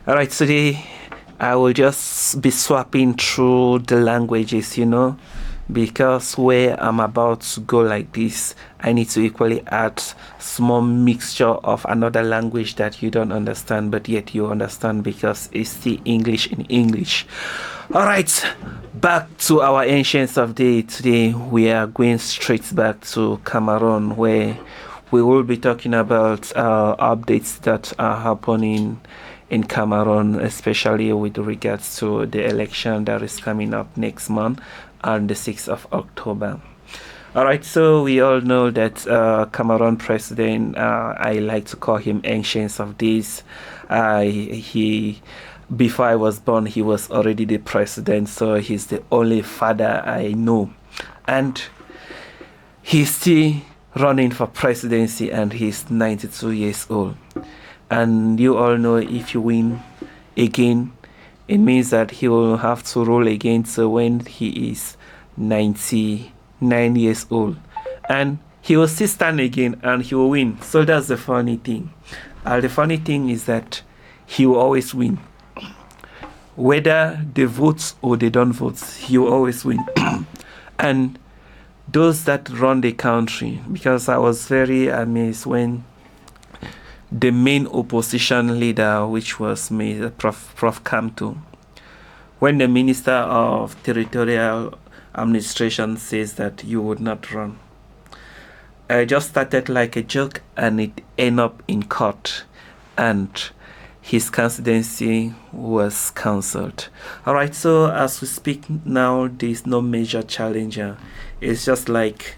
Alright, today I will just be swapping through the languages, because where I'm about to go like this, I need to equally add small mixture of another language that you don't understand, but yet you understand because it's still English in English. Alright, back to our ancients of day. Today we are going straight back to Cameroon, where we will be talking about updates that are happening in Cameroon, especially with regards to the election that is coming up next month on the 6th of October. Alright, so we all know that Cameroon president, I like to call him Ancients of Days. Before I was born, he was already the president, so he's the only father I know. And he's still running for presidency, and he's 92 years old. And you all know if you win again, it means that he will have to rule again. So when he is 99 years old, and he will still stand again and he will win. So that's the funny thing. The funny thing is that he will always win. Whether they vote or they don't vote, he will always win. And those that run the country, because I was very amazed when the main opposition leader, which was Prof. Kamto, when the Minister of Territorial Administration says that you would not run, I just started like a joke, and it ended up in court, and his candidacy was cancelled. Alright, so as we speak now, there's no major challenger. It's just like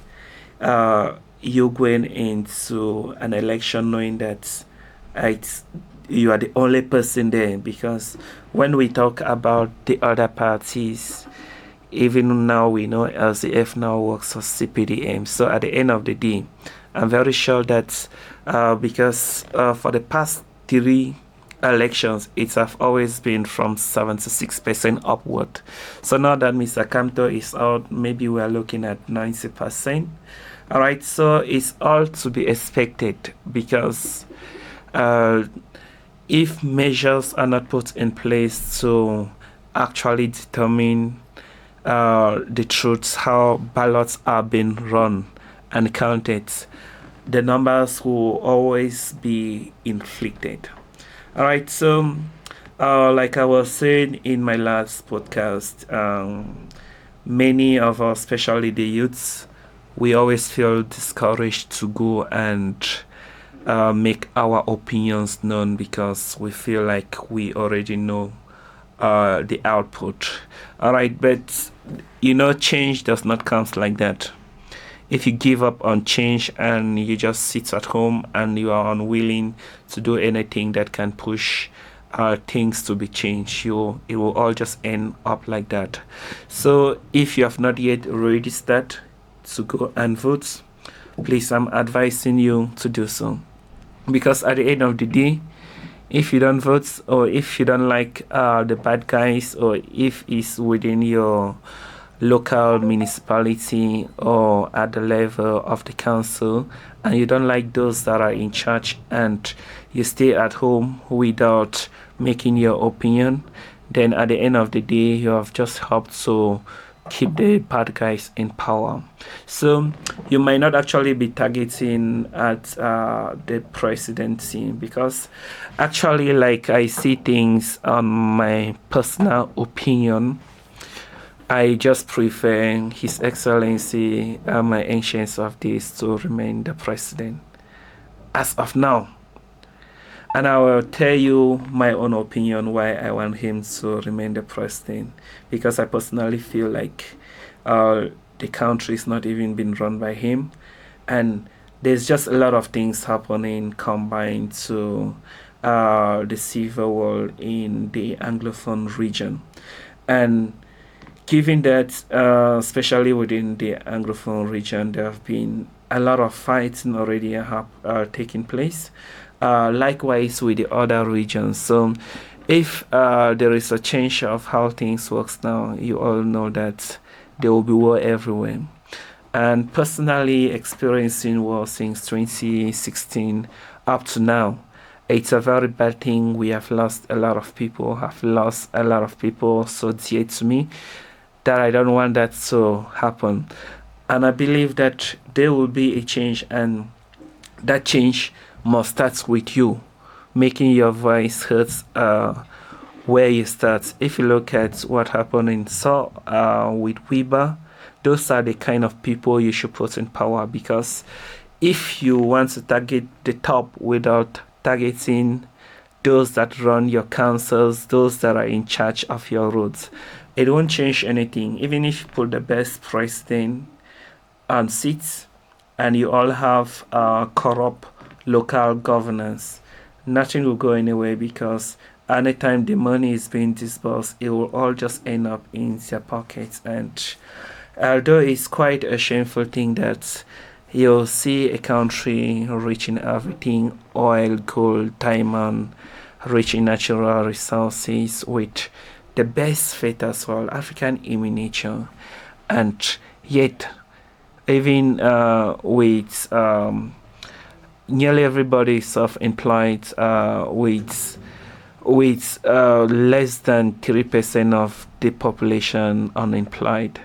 you going into an election knowing that you are the only person there, because when we talk about the other parties, even now we know LCF now works for CPDM. So at the end of the day, I'm very sure that because for the past 3 elections, it have always been from 76% upward. So now that Mr. Kamto is out, maybe we are looking at 90%. All right, so it's all to be expected, because if measures are not put in place to actually determine the truth, how ballots are being run and counted, the numbers will always be inflicted. All right, so like I was saying in my last podcast, many of us, especially the youths, we always feel discouraged to go and make our opinions known, because we feel like we already know the output. All right, but change does not come like that. If you give up on change and you just sit at home and you are unwilling to do anything that can push things to be changed, it will all just end up like that. So if you have not yet registered to go and vote, please, I'm advising you to do so, because at the end of the day, if you don't vote, or if you don't like the bad guys, or if it's within your local municipality or at the level of the council, and you don't like those that are in charge, and you stay at home without making your opinion, then at the end of the day, you have just helped to keep the bad guys in power. So you might not actually be targeting at the presidency, because actually, like, I see things on my personal opinion, I just prefer His Excellency, my Ancients of Days, to remain the president as of now. And I will tell you my own opinion why I want him to remain the president, because I personally feel like the country is not even being run by him, and there's just a lot of things happening combined to the civil war in the Anglophone region. And given that, especially within the Anglophone region, there have been a lot of fighting already taking place. Likewise with the other regions. So if there is a change of how things works now, you all know that there will be war everywhere. And personally experiencing war since 2016 up to now, It's a very bad thing. We have lost a lot of people, have lost a lot of people so dear to me, that I don't want that to happen. And I believe that there will be a change, and that change must start with you, making your voice heard where you start. If you look at what happened in with Gqeberha, those are the kind of people you should put in power, because if you want to target the top without targeting those that run your councils, those that are in charge of your roads, it won't change anything. Even if you put the best president on seats and you all have corrupt local governance, nothing will go anywhere, because anytime the money is being disbursed, it will all just end up in their pockets. And although it's quite a shameful thing that you'll see a country reaching everything, oil, gold, diamond, rich in natural resources, with the best faith as well, African in miniature, and yet even with nearly everybody self-employed, with less than 3% of the population unemployed.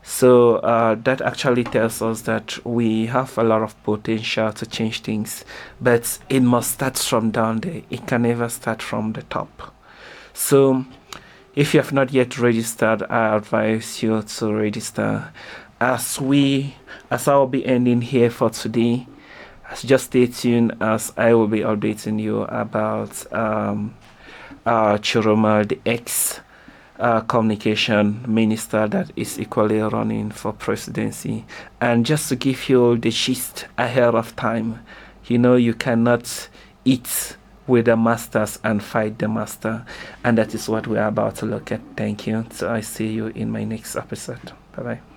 So that actually tells us that we have a lot of potential to change things, but it must start from down there. It can never start from the top. So if you have not yet registered, I advise you to register. As I will be ending here for today, just stay tuned as I will be updating you about Chiroma, the ex communication minister that is equally running for presidency. And just to give you the gist ahead of time, you cannot eat with the masters and fight the master, and that is what we are about to look at. Thank you. So I see you in my next episode. Bye bye.